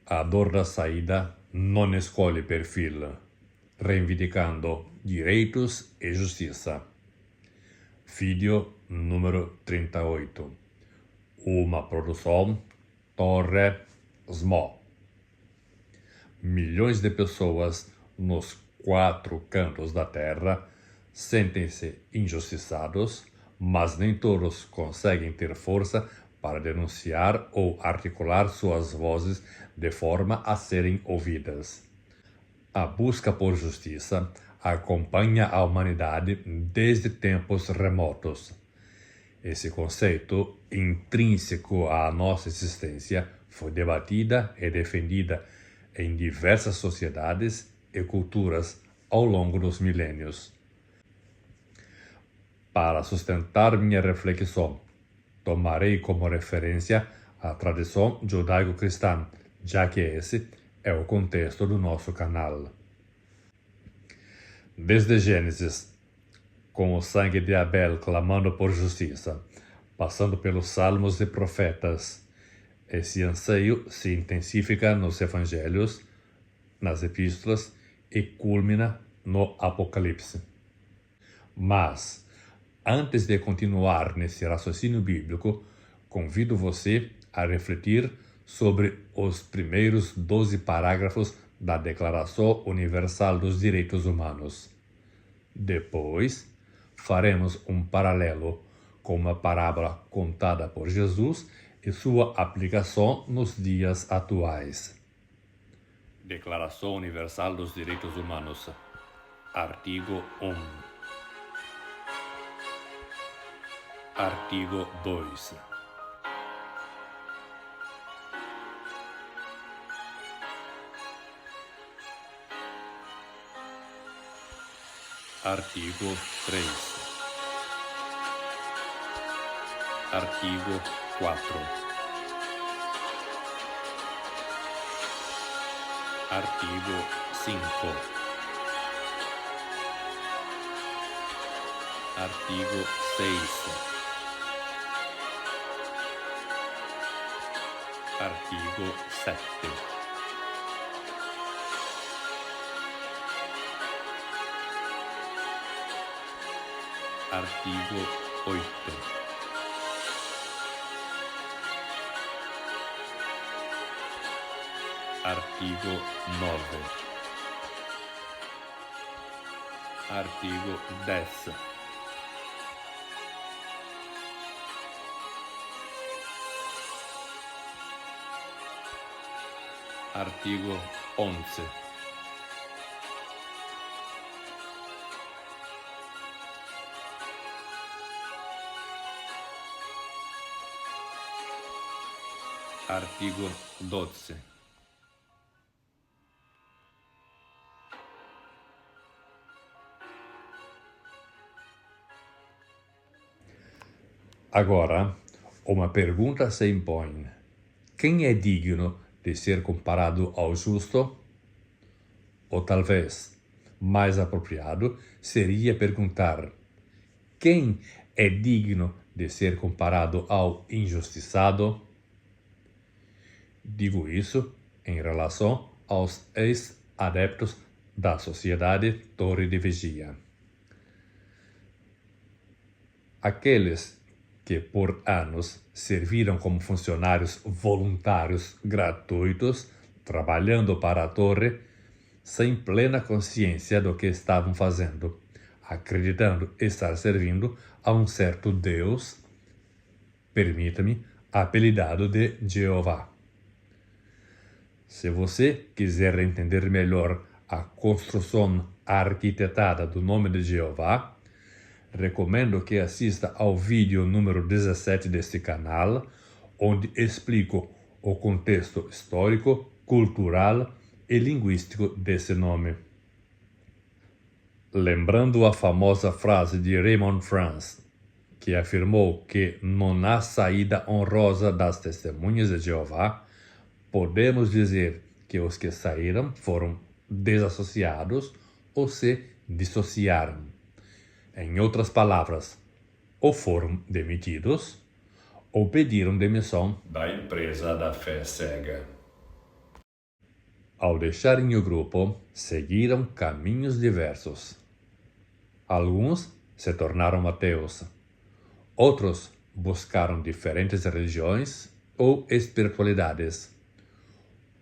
A dor da saída não escolhe perfil, reivindicando direitos e justiça. Vídeo número 38. Uma produção Torre Small. Milhões de pessoas nos 4 cantos da Terra sentem-se injustiçados, mas nem todos conseguem ter força para denunciar ou articular suas vozes de forma a serem ouvidas. A busca por justiça acompanha a humanidade desde tempos remotos. Esse conceito, intrínseco à nossa existência, foi debatida e defendida em diversas sociedades e culturas ao longo dos milênios. Para sustentar minha reflexão, tomarei como referência a tradição judaico-cristã, já que esse é o contexto do nosso canal. Desde Gênesis, com o sangue de Abel clamando por justiça, passando pelos salmos e profetas, esse anseio se intensifica nos evangelhos, nas epístolas e culmina no Apocalipse. Mas, antes de continuar nesse raciocínio bíblico, convido você a refletir sobre os primeiros 12 parágrafos da Declaração Universal dos Direitos Humanos. Depois, faremos um paralelo com uma parábola contada por Jesus e sua aplicação nos dias atuais. Declaração Universal dos Direitos Humanos. Artigo 1. Artigo 2. Artigo 3. Artigo 4. Artigo 5. Artigo 6. Artigo 7. Artigo 8. Artigo 9. Artigo 10. Artigo 11. Artigo 12. Agora, uma pergunta se impõe. Quem é digno de ser comparado ao justo? Ou talvez, mais apropriado, seria perguntar: quem é digno de ser comparado ao injustiçado? Digo isso em relação aos ex-adeptos da Sociedade Torre de Vigia. Aqueles que por anos serviram como funcionários voluntários gratuitos, trabalhando para a torre, sem plena consciência do que estavam fazendo, acreditando estar servindo a um certo Deus, permita-me, apelidado de Jeová. Se você quiser entender melhor a construção arquitetada do nome de Jeová, recomendo que assista ao vídeo número 17 deste canal, onde explico o contexto histórico, cultural e linguístico desse nome. Lembrando a famosa frase de Raymond France, que afirmou que não há saída honrosa das testemunhas de Jeová, podemos dizer que os que saíram foram desassociados ou se dissociaram. Em outras palavras, ou foram demitidos ou pediram demissão da empresa da fé cega. Ao deixarem o grupo, seguiram caminhos diversos. Alguns se tornaram ateus. Outros buscaram diferentes religiões ou espiritualidades.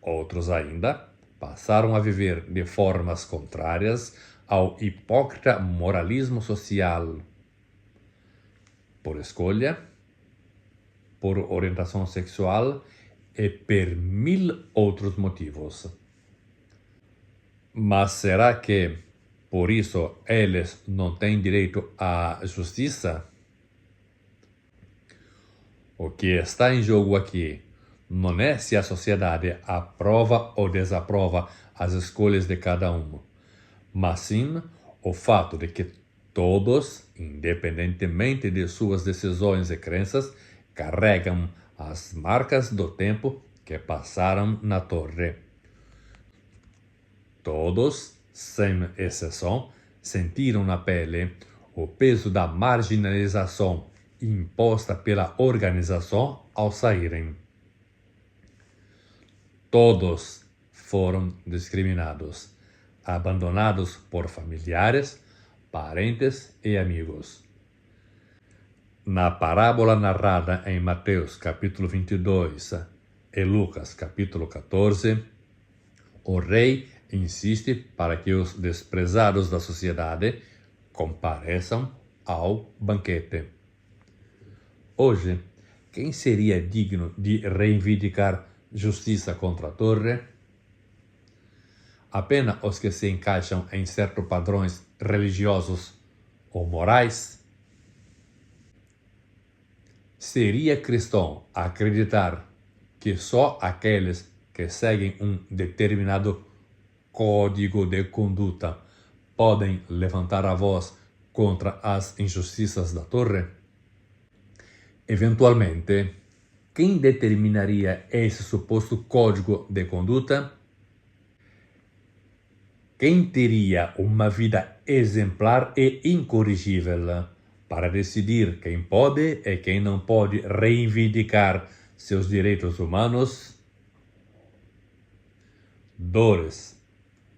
Outros ainda passaram a viver de formas contrárias ao hipócrita moralismo social. Por escolha, por orientação sexual e por 1000 outros motivos. Mas será que, por isso, eles não têm direito à justiça? O que está em jogo aqui não é se a sociedade aprova ou desaprova as escolhas de cada um, mas sim o fato de que todos, independentemente de suas decisões e crenças, carregam as marcas do tempo que passaram na torre. Todos, sem exceção, sentiram na pele o peso da marginalização imposta pela organização ao saírem. Todos foram discriminados, abandonados por familiares, parentes e amigos. Na parábola narrada em Mateus capítulo 22 e Lucas capítulo 14, o rei insiste para que os desprezados da sociedade compareçam ao banquete. Hoje, quem seria digno de reivindicar justiça contra a torre? Apenas os que se encaixam em certos padrões religiosos ou morais? Seria cristão acreditar que só aqueles que seguem um determinado código de conduta podem levantar a voz contra as injustiças da torre? Eventualmente, quem determinaria esse suposto código de conduta? Quem teria uma vida exemplar e incorrigível para decidir quem pode e quem não pode reivindicar seus direitos humanos? Dores,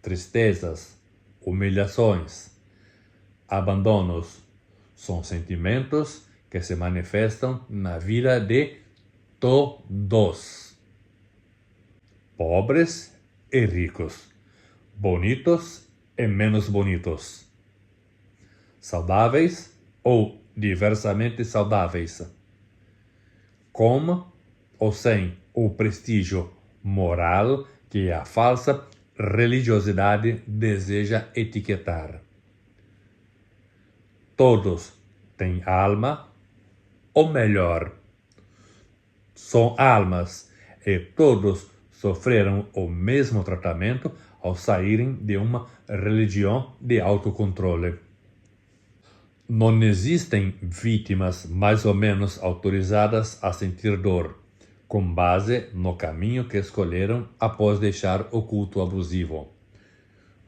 tristezas, humilhações, abandonos são sentimentos que se manifestam na vida de todos, pobres e ricos, bonitos e menos bonitos, saudáveis ou diversamente saudáveis, com ou sem o prestígio moral que a falsa religiosidade deseja etiquetar. Todos têm alma, ou melhor, são almas, e todos sofreram o mesmo tratamento ao saírem de uma religião de autocontrole. Não existem vítimas mais ou menos autorizadas a sentir dor, com base no caminho que escolheram após deixar o culto abusivo.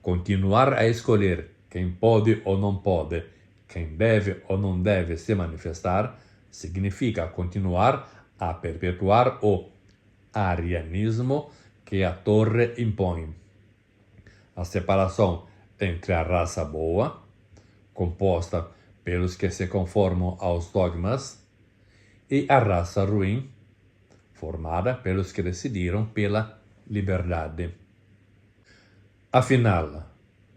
Continuar a escolher quem pode ou não pode, quem deve ou não deve se manifestar, significa continuar a perpetuar o arianismo que a torre impõe. A separação entre a raça boa, composta pelos que se conformam aos dogmas, e a raça ruim, formada pelos que decidiram pela liberdade. Afinal,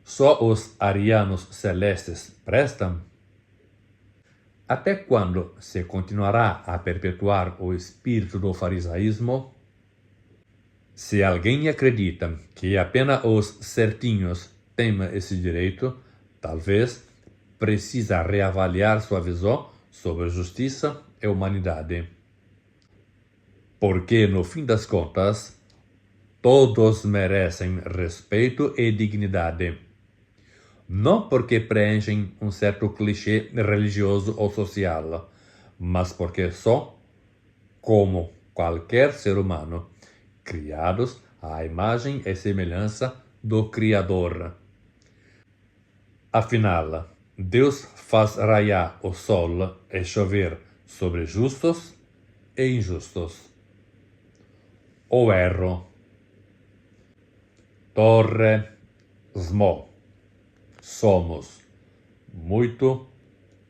só os arianos celestes prestam? Até quando se continuará a perpetuar o espírito do farisaísmo? Se alguém acredita que apenas os certinhos têm esse direito, talvez precisa reavaliar sua visão sobre justiça e humanidade. Porque, no fim das contas, todos merecem respeito e dignidade. Não porque preenchem um certo clichê religioso ou social, mas porque são, como qualquer ser humano, criados à imagem e semelhança do Criador. Afinal, Deus faz raiar o sol e chover sobre justos e injustos. Ou erro? Torre, smo. Somos muito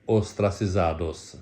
ostracizados.